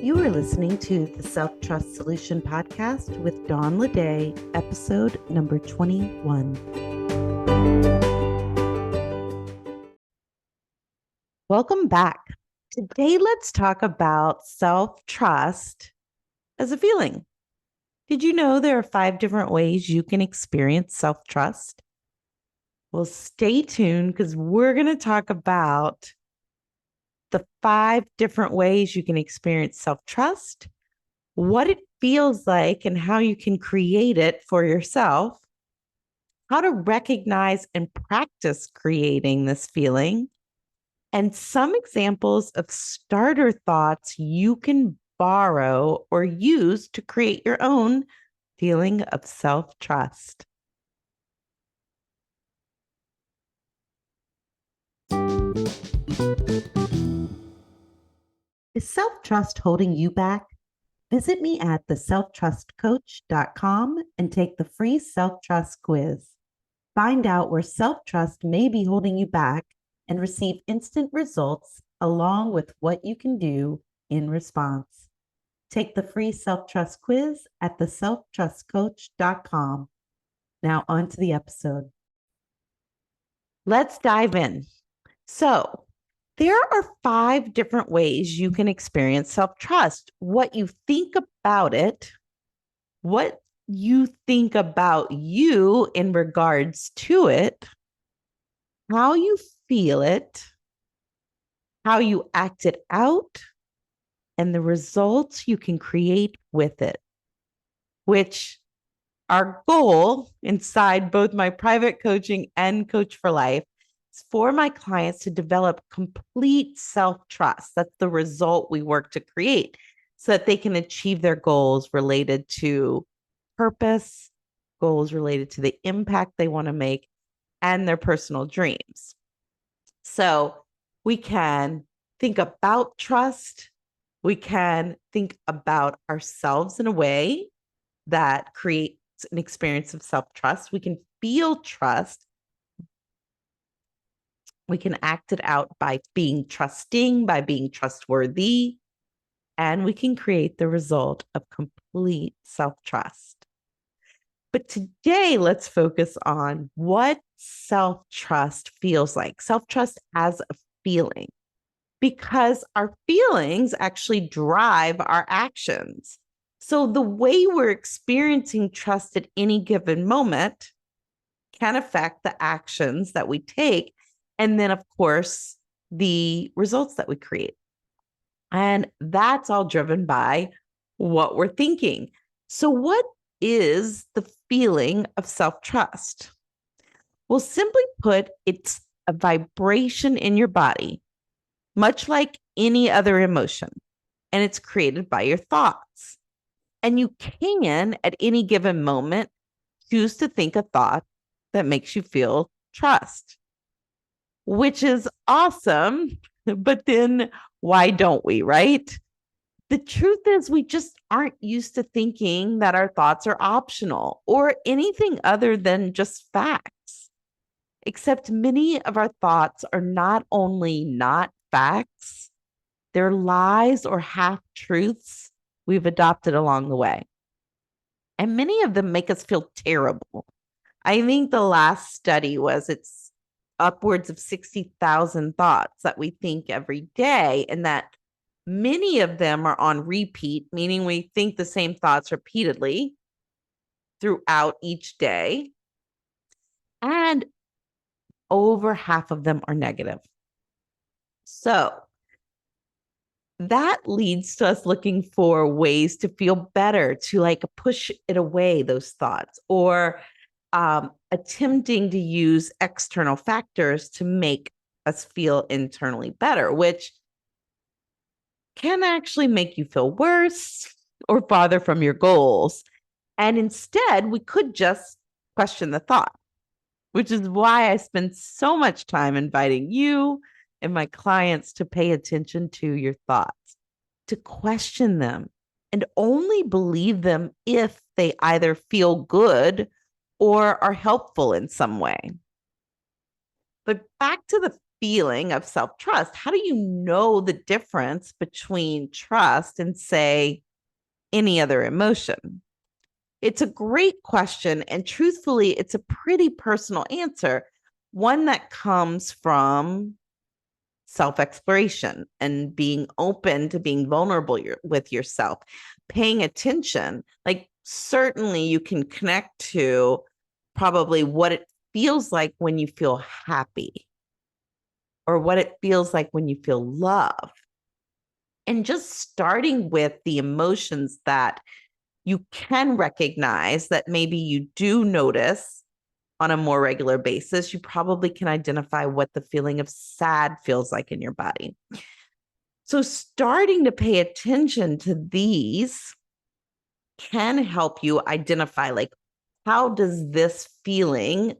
You are listening to the Self-Trust Solution Podcast with Dawn Leday, episode number 21. Welcome back. Today, let's talk about self-trust as a feeling. Did you know there are 5 different ways you can experience self-trust? Well, stay tuned because we're going to talk about the 5 different ways you can experience self-trust, what it feels like and how you can create it for yourself, how to recognize and practice creating this feeling, and some examples of starter thoughts you can borrow or use to create your own feeling of self-trust. Is self-trust holding you back? Visit me at theselftrustcoach.com and take the free self-trust quiz. Find out where self-trust may be holding you back and receive instant results along with what you can do in response. Take the free self-trust quiz at theselftrustcoach.com. Now on to the episode. Let's dive in. So, there are 5 different ways you can experience self-trust. What you think about it, what you think about you in regards to it, how you feel it, how you act it out, and the results you can create with it, which our goal inside both my private coaching and Coach for Life is for my clients to develop complete self-trust. That's the result we work to create so that they can achieve their goals related to purpose, goals related to the impact they want to make, and their personal dreams. So we can think about trust. We can think about ourselves in a way that creates an experience of self-trust. We can feel trust. We can act it out by being trusting, by being trustworthy, and we can create the result of complete self-trust. But today, let's focus on what self-trust feels like, self-trust as a feeling, because our feelings actually drive our actions. So the way we're experiencing trust at any given moment can affect the actions that we take, and then, of course, the results that we create. And that's all driven by what we're thinking. So what is the feeling of self-trust? Well, simply put, it's a vibration in your body, much like any other emotion, and it's created by your thoughts. And you can, at any given moment, choose to think a thought that makes you feel trust, which is awesome. But then why don't we, right? The truth is, we just aren't used to thinking that our thoughts are optional or anything other than just facts. Except many of our thoughts are not only not facts, they're lies or half-truths we've adopted along the way. And many of them make us feel terrible. I think the last study was it's upwards of 60,000 thoughts that we think every day, and that many of them are on repeat, meaning we think the same thoughts repeatedly throughout each day. And over half of them are negative. So that leads to us looking for ways to feel better, to like push it away, those thoughts, or attempting to use external factors to make us feel internally better, which can actually make you feel worse or farther from your goals. And instead, we could just question the thought, which is why I spend so much time inviting you and my clients to pay attention to your thoughts, to question them, and only believe them if they either feel good or are helpful in some way. But back to the feeling of self-trust. How do you know the difference between trust and, say, any other emotion? It's a great question. And truthfully, it's a pretty personal answer, one that comes from self exploration and being open to being vulnerable with yourself, paying attention. Like, certainly, you can connect to probably what it feels like when you feel happy or what it feels like when you feel love. And just starting with the emotions that you can recognize that maybe you do notice on a more regular basis, you probably can identify what the feeling of sad feels like in your body. So starting to pay attention to these can help you identify, like, how does this feeling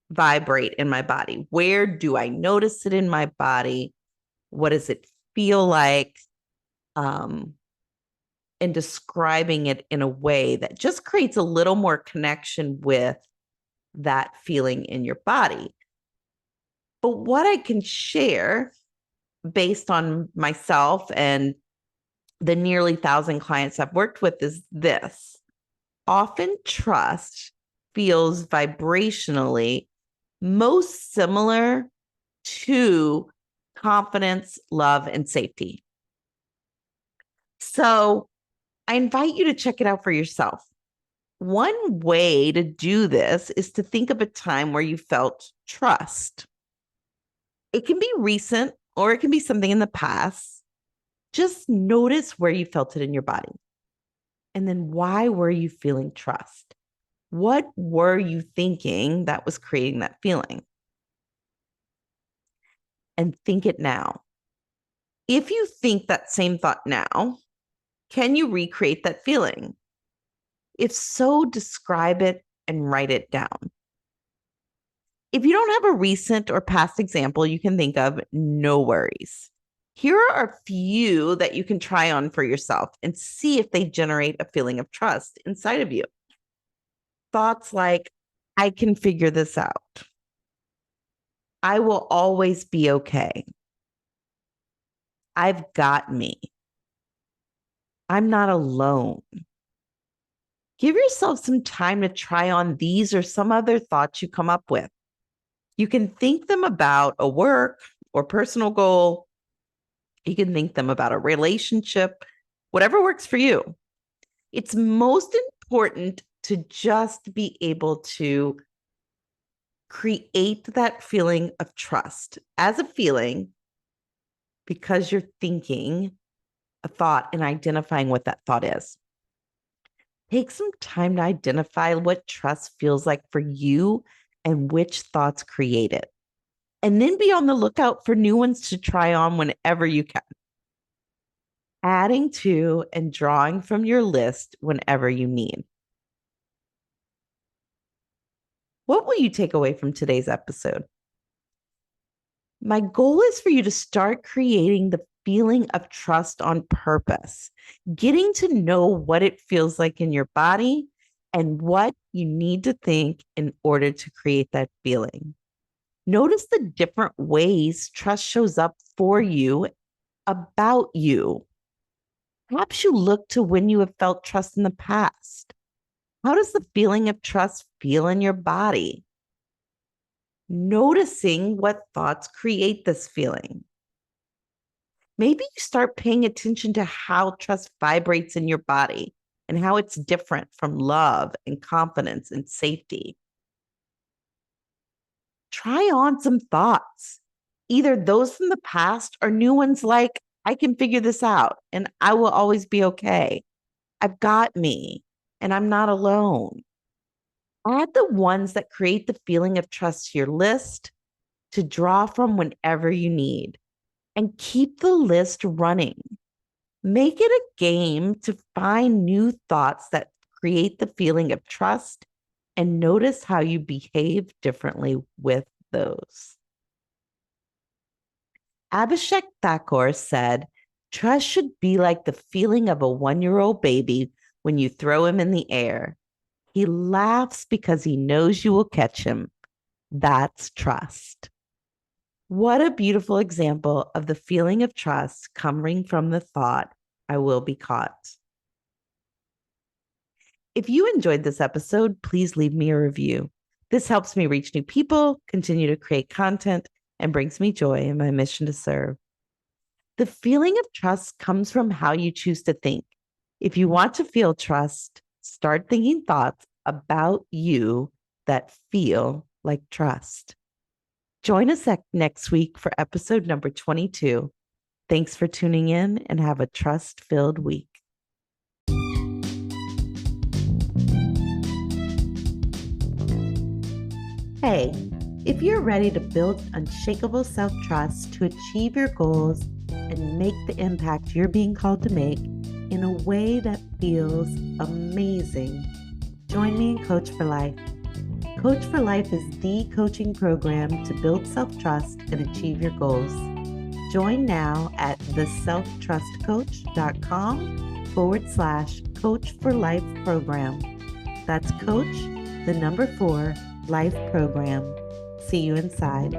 vibrate in my body? Where do I notice it in my body? What does it feel like? And describing it in a way that just creates a little more connection with that feeling in your body. But what I can share based on myself and the nearly 1,000 clients I've worked with is this. Often trust feels vibrationally most similar to confidence, love, and safety. So I invite you to check it out for yourself. One way to do this is to think of a time where you felt trust. It can be recent or it can be something in the past. Just notice where you felt it in your body. And then why were you feeling trust? What were you thinking that was creating that feeling? And think it now. If you think that same thought now, can you recreate that feeling? If so, describe it and write it down. If you don't have a recent or past example you can think of, no worries. Here are a few that you can try on for yourself and see if they generate a feeling of trust inside of you. Thoughts like, I can figure this out. I will always be okay. I've got me. I'm not alone. Give yourself some time to try on these or some other thoughts you come up with. You can think them about a work or personal goal. You can think them about a relationship, whatever works for you. It's most important to just be able to create that feeling of trust as a feeling because you're thinking a thought and identifying what that thought is. Take some time to identify what trust feels like for you and which thoughts create it. And then be on the lookout for new ones to try on whenever you can. Adding to and drawing from your list whenever you need. What will you take away from today's episode? My goal is for you to start creating the feeling of trust on purpose, getting to know what it feels like in your body and what you need to think in order to create that feeling. Notice the different ways trust shows up for you, about you. Perhaps you look to when you have felt trust in the past. How does the feeling of trust feel in your body? Noticing what thoughts create this feeling. Maybe you start paying attention to how trust vibrates in your body and how it's different from love and confidence and safety. Try on some thoughts, either those from the past or new ones like, I can figure this out and I will always be okay. I've got me and I'm not alone. Add the ones that create the feeling of trust to your list to draw from whenever you need, and keep the list running. Make it a game to find new thoughts that create the feeling of trust and notice how you behave differently with those. Abhishek Thakur said, trust should be like the feeling of a 1-year-old baby when you throw him in the air. He laughs because he knows you will catch him. That's trust. What a beautiful example of the feeling of trust coming from the thought, I will be caught. If you enjoyed this episode, please leave me a review. This helps me reach new people, continue to create content, and brings me joy in my mission to serve. The feeling of trust comes from how you choose to think. If you want to feel trust, start thinking thoughts about you that feel like trust. Join us next week for episode number 22. Thanks for tuning in and have a trust-filled week. Hey, if you're ready to build unshakable self-trust to achieve your goals and make the impact you're being called to make in a way that feels amazing, join me in Coach for Life. Coach for Life is the coaching program to build self-trust and achieve your goals. Join now at theselftrustcoach.com/Coach for Life program. That's Coach, the number 4, Life program. See you inside.